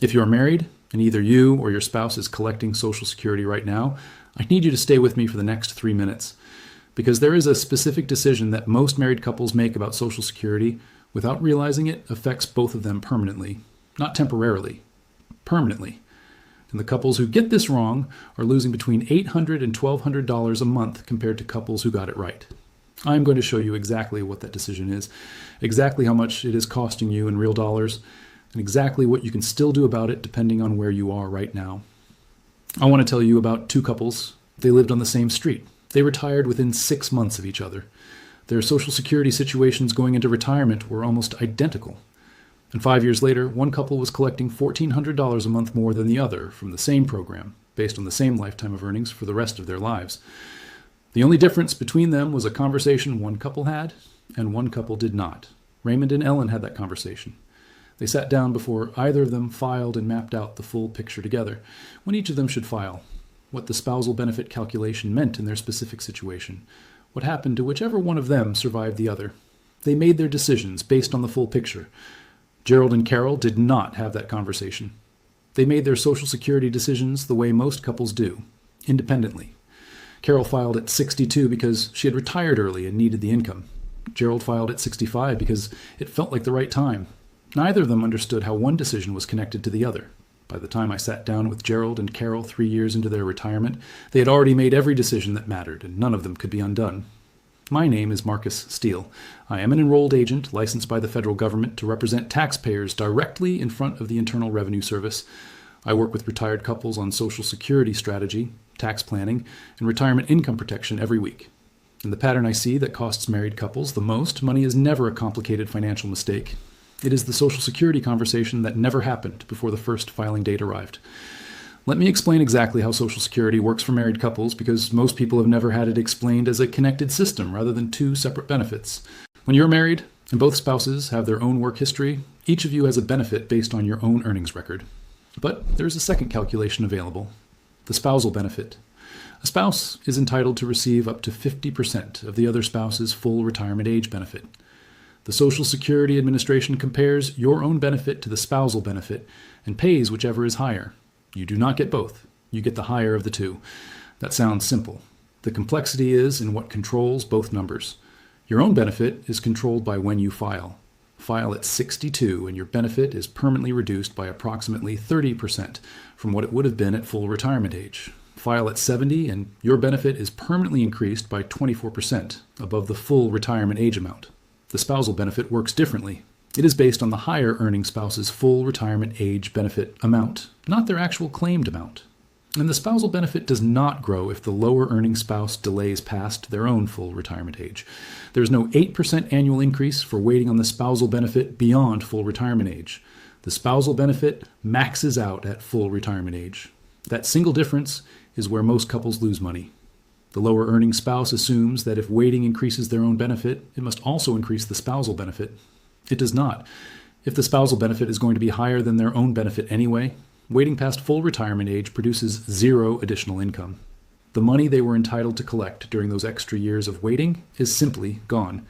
If you're married and either you or your spouse is collecting Social Security right now, I need you to stay with me for the next 3 minutes, because there is a specific decision that most married couples make about Social Security without realizing it affects both of them permanently, not temporarily, permanently. And the couples who get this wrong are losing between $800 and $1,200 a month compared to couples who got it right. I'm going to show you exactly what that decision is, exactly how much it is costing you in real dollars, and exactly what you can still do about it depending on where you are right now. I want to tell you about two couples. They lived on the same street. They retired within 6 months of each other. Their Social Security situations going into retirement were almost identical. And 5 years later, one couple was collecting $1,400 a month more than the other from the same program, based on the same lifetime of earnings for the rest of their lives. The only difference between them was a conversation one couple had and one couple did not. Raymond and Ellen had that conversation. They sat down before either of them filed and mapped out the full picture together, when each of them should file, what the spousal benefit calculation meant in their specific situation, what happened to whichever one of them survived the other. They made their decisions based on the full picture. Gerald and Carol did not have that conversation. They made their Social Security decisions the way most couples do, independently. Carol filed at 62 because she had retired early and needed the income. Gerald filed at 65 because it felt like the right time. Neither of them understood how one decision was connected to the other. By the time I sat down with Gerald and Carol 3 years into their retirement, they had already made every decision that mattered, and none of them could be undone. My name is Marcus Steele. I am an enrolled agent licensed by the federal government to represent taxpayers directly in front of the Internal Revenue Service. I work with retired couples on Social Security strategy, tax planning, and retirement income protection every week. And the pattern I see that costs married couples the most money is never a complicated financial mistake. It is the Social Security conversation that never happened before the first filing date arrived. Let me explain exactly how Social Security works for married couples, because most people have never had it explained as a connected system rather than two separate benefits. When you're married and both spouses have their own work history, each of you has a benefit based on your own earnings record. But there's a second calculation available, the spousal benefit. A spouse is entitled to receive up to 50% of the other spouse's full retirement age benefit. The Social Security Administration compares your own benefit to the spousal benefit and pays whichever is higher. You do not get both. You get the higher of the two. That sounds simple. The complexity is in what controls both numbers. Your own benefit is controlled by when you file. File at 62 and your benefit is permanently reduced by approximately 30% from what it would have been at full retirement age. File at 70 and your benefit is permanently increased by 24% above the full retirement age amount. The spousal benefit works differently. It is based on the higher earning spouse's full retirement age benefit amount, not their actual claimed amount. And the spousal benefit does not grow if the lower earning spouse delays past their own full retirement age. There is no 8% annual increase for waiting on the spousal benefit beyond full retirement age. The spousal benefit maxes out at full retirement age. That single difference is where most couples lose money. The lower earning spouse assumes that if waiting increases their own benefit, it must also increase the spousal benefit. It does not. If the spousal benefit is going to be higher than their own benefit anyway, waiting past full retirement age produces zero additional income. The money they were entitled to collect during those extra years of waiting is simply gone.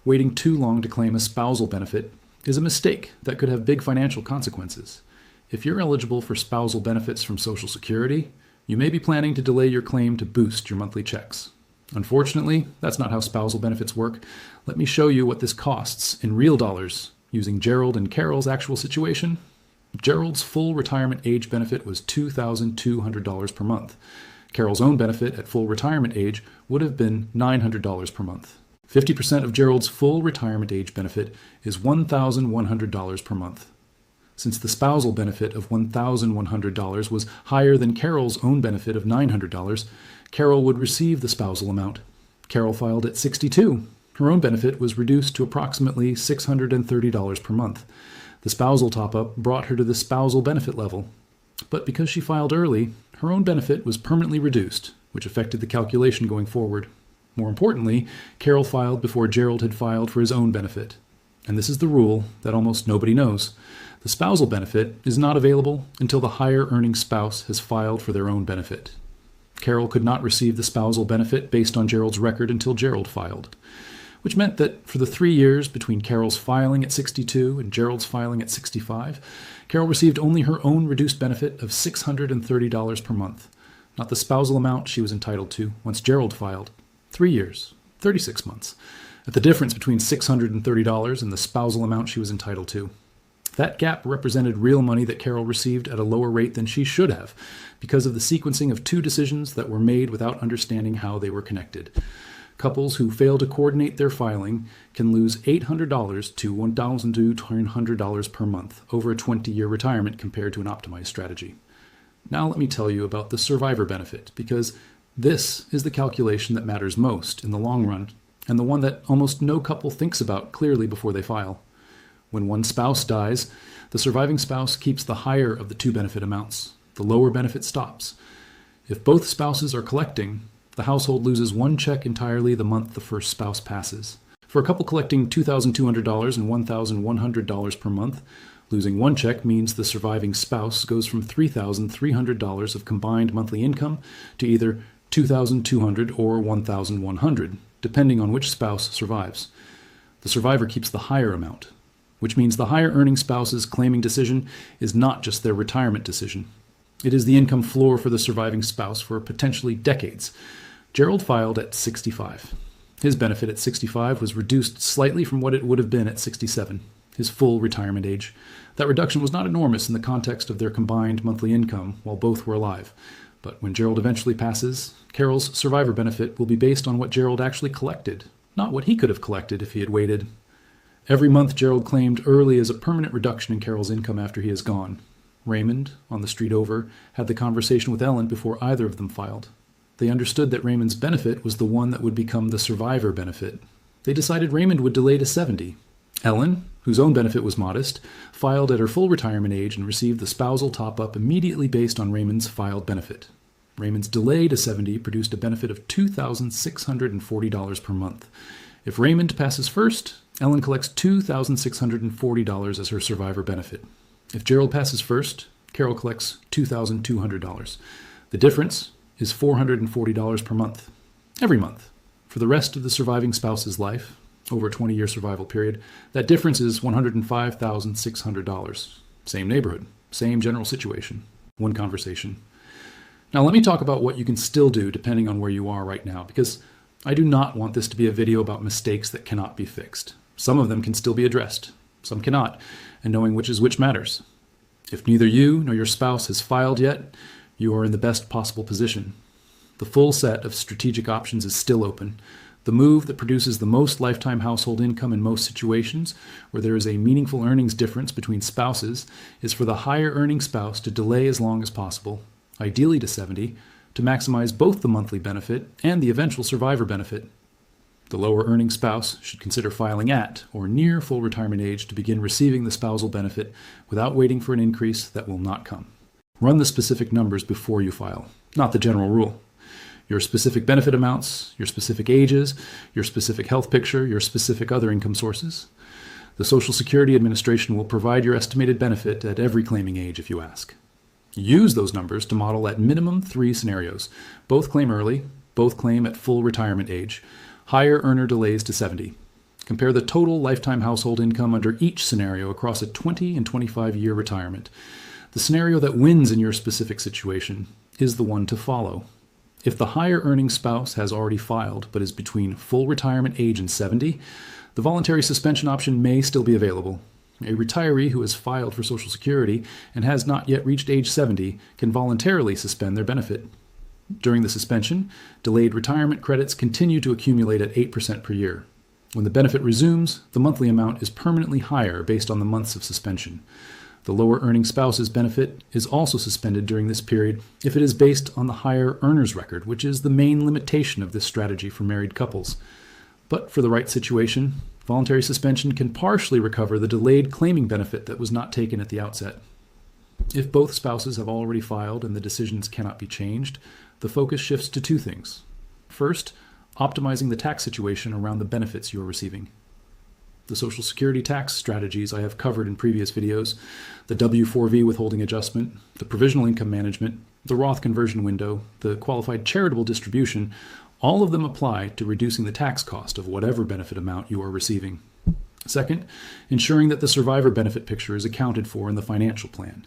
Waiting too long to claim a spousal benefit is a mistake that could have big financial consequences. If you're eligible for spousal benefits from Social Security, you may be planning to delay your claim to boost your monthly checks. Unfortunately, that's not how spousal benefits work. Let me show you what this costs in real dollars using Gerald and Carol's actual situation. Gerald's full retirement age benefit was $2,200 per month. Carol's own benefit at full retirement age would have been $900 per month. 50% of Gerald's full retirement age benefit is $1,100 per month. Since the spousal benefit of $1,100 was higher than Carol's own benefit of $900, Carol would receive the spousal amount. Carol filed at 62. Her own benefit was reduced to approximately $630 per month. The spousal top-up brought her to the spousal benefit level. But because she filed early, her own benefit was permanently reduced, which affected the calculation going forward. More importantly, Carol filed before Gerald had filed for his own benefit. And this is the rule that almost nobody knows. The spousal benefit is not available until the higher earning spouse has filed for their own benefit. Carol could not receive the spousal benefit based on Gerald's record until Gerald filed, which meant that for the 3 years between Carol's filing at 62 and Gerald's filing at 65, Carol received only her own reduced benefit of $630 per month, not the spousal amount she was entitled to once Gerald filed. 3 years, 36 months, at the difference between $630 and the spousal amount she was entitled to. That gap represented real money that Carol received at a lower rate than she should have because of the sequencing of two decisions that were made without understanding how they were connected. Couples who fail to coordinate their filing can lose $800 to $1,200 per month over a 20-year retirement compared to an optimized strategy. Now let me tell you about the survivor benefit, because this is the calculation that matters most in the long run, and the one that almost no couple thinks about clearly before they file. When one spouse dies, the surviving spouse keeps the higher of the two benefit amounts. The lower benefit stops. If both spouses are collecting, the household loses one check entirely the month the first spouse passes. For a couple collecting $2,200 and $1,100 per month, losing one check means the surviving spouse goes from $3,300 of combined monthly income to either $2,200 or $1,100, depending on which spouse survives. The survivor keeps the higher amount, which means the higher earning spouse's claiming decision is not just their retirement decision. It is the income floor for the surviving spouse for potentially decades. Gerald filed at 65. His benefit at 65 was reduced slightly from what it would have been at 67, his full retirement age. That reduction was not enormous in the context of their combined monthly income while both were alive. But when Gerald eventually passes, Carol's survivor benefit will be based on what Gerald actually collected, not what he could have collected if he had waited. Every month Gerald claimed early as a permanent reduction in Carol's income after he is gone. Raymond, on the street over, had the conversation with Ellen before either of them filed. They understood that Raymond's benefit was the one that would become the survivor benefit. They decided Raymond would delay to 70. Ellen, whose own benefit was modest, filed at her full retirement age and received the spousal top-up immediately based on Raymond's filed benefit. Raymond's delay to 70 produced a benefit of $2,640 per month. If Raymond passes first, Ellen collects $2,640 as her survivor benefit. If Gerald passes first, Carol collects $2,200. The difference is $440 per month, every month. For the rest of the surviving spouse's life, over a 20-year survival period, that difference is $105,600. Same neighborhood, same general situation, one conversation. Now let me talk about what you can still do depending on where you are right now, because I do not want this to be a video about mistakes that cannot be fixed. Some of them can still be addressed, some cannot, and knowing which is which matters. If neither you nor your spouse has filed yet, you are in the best possible position. The full set of strategic options is still open. The move that produces the most lifetime household income in most situations, where there is a meaningful earnings difference between spouses, is for the higher earning spouse to delay as long as possible, ideally to 70, to maximize both the monthly benefit and the eventual survivor benefit. The lower earning spouse should consider filing at or near full retirement age to begin receiving the spousal benefit without waiting for an increase that will not come. Run the specific numbers before you file, not the general rule. Your specific benefit amounts, your specific ages, your specific health picture, your specific other income sources. The Social Security Administration will provide your estimated benefit at every claiming age if you ask. Use those numbers to model at minimum 3 scenarios. Both claim early, both claim at full retirement age, higher earner delays to 70. Compare the total lifetime household income under each scenario across a 20 and 25-year retirement. The scenario that wins in your specific situation is the one to follow. If the higher earning spouse has already filed but is between full retirement age and 70, the voluntary suspension option may still be available. A retiree who has filed for Social Security and has not yet reached age 70 can voluntarily suspend their benefit. During the suspension, delayed retirement credits continue to accumulate at 8% per year. When the benefit resumes, the monthly amount is permanently higher based on the months of suspension. The lower earning spouse's benefit is also suspended during this period if it is based on the higher earner's record, which is the main limitation of this strategy for married couples. But for the right situation, voluntary suspension can partially recover the delayed claiming benefit that was not taken at the outset. If both spouses have already filed and the decisions cannot be changed, the focus shifts to 2 things. First, optimizing the tax situation around the benefits you are receiving. The Social Security tax strategies I have covered in previous videos, the W-4V withholding adjustment, the provisional income management, the Roth conversion window, the qualified charitable distribution, all of them apply to reducing the tax cost of whatever benefit amount you are receiving. Second, ensuring that the survivor benefit picture is accounted for in the financial plan.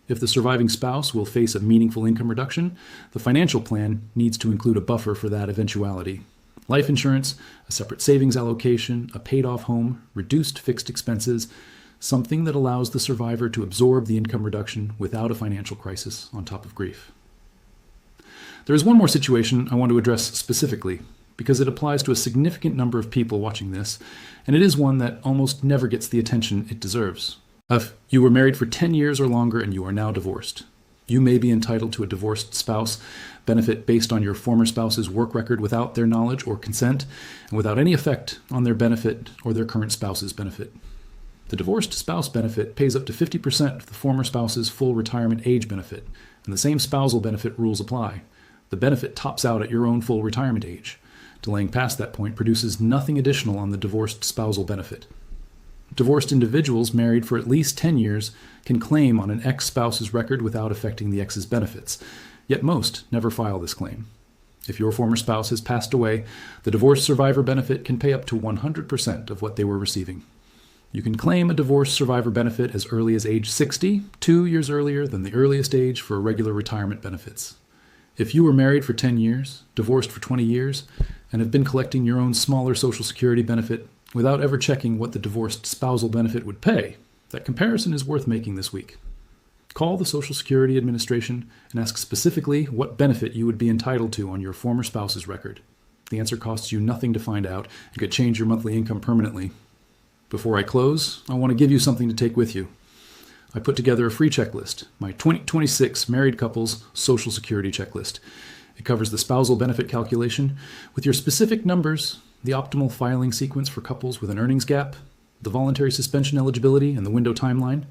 If the surviving spouse will face a meaningful income reduction, the financial plan needs to include a buffer for that eventuality. Life insurance, a separate savings allocation, a paid-off home, reduced fixed expenses, something that allows the survivor to absorb the income reduction without a financial crisis on top of grief. There is one more situation I want to address specifically, because it applies to a significant number of people watching this, and it is one that almost never gets the attention it deserves. If you were married for 10 years or longer and you are now divorced, you may be entitled to a divorced spouse benefit based on your former spouse's work record without their knowledge or consent, and without any effect on their benefit or their current spouse's benefit. The divorced spouse benefit pays up to 50% of the former spouse's full retirement age benefit, and the same spousal benefit rules apply. The benefit tops out at your own full retirement age. Delaying past that point produces nothing additional on the divorced spousal benefit. Divorced individuals married for at least 10 years can claim on an ex-spouse's record without affecting the ex's benefits, yet most never file this claim. If your former spouse has passed away, the divorce survivor benefit can pay up to 100% of what they were receiving. You can claim a divorce survivor benefit as early as age 60, 2 years earlier than the earliest age for regular retirement benefits. If you were married for 10 years, divorced for 20 years, and have been collecting your own smaller Social Security benefit without ever checking what the divorced spousal benefit would pay, that comparison is worth making this week. Call the Social Security Administration and ask specifically what benefit you would be entitled to on your former spouse's record. The answer costs you nothing to find out and could change your monthly income permanently. Before I close, I want to give you something to take with you. I put together a free checklist, my 2026 Married Couples Social Security Checklist. It covers the spousal benefit calculation with your specific numbers, the optimal filing sequence for couples with an earnings gap, the voluntary suspension eligibility and the window timeline,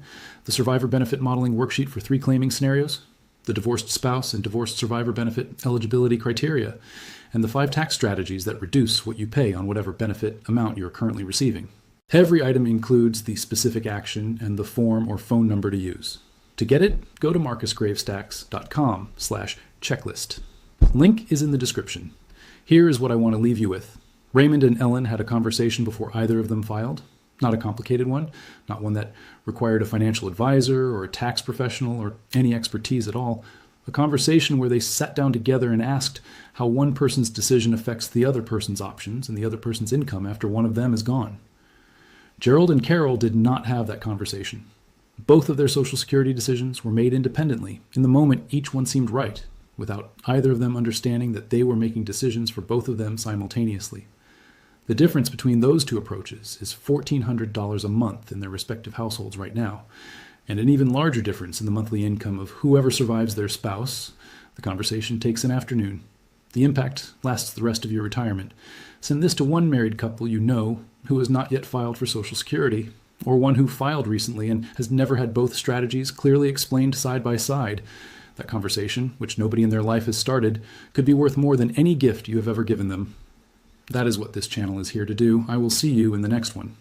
the survivor benefit modeling worksheet for 3 claiming scenarios, the divorced spouse and divorced survivor benefit eligibility criteria, and the 5 tax strategies that reduce what you pay on whatever benefit amount you're currently receiving. Every item includes the specific action and the form or phone number to use. To get it, go to marcusgravestacks.com/checklist. Link is in the description. Here is what I want to leave you with. Raymond and Ellen had a conversation before either of them filed. Not a complicated one, not one that required a financial advisor or a tax professional or any expertise at all. A conversation where they sat down together and asked how one person's decision affects the other person's options and the other person's income after one of them is gone. Gerald and Carol did not have that conversation. Both of their Social Security decisions were made independently. In the moment, each one seemed right, without either of them understanding that they were making decisions for both of them simultaneously. The difference between those two approaches is $1,400 a month in their respective households right now, and an even larger difference in the monthly income of whoever survives their spouse. The conversation takes an afternoon. The impact lasts the rest of your retirement. Send this to one married couple you know who has not yet filed for Social Security, or one who filed recently and has never had both strategies clearly explained side by side. That conversation, which nobody in their life has started, could be worth more than any gift you have ever given them. That is what this channel is here to do. I will see you in the next one.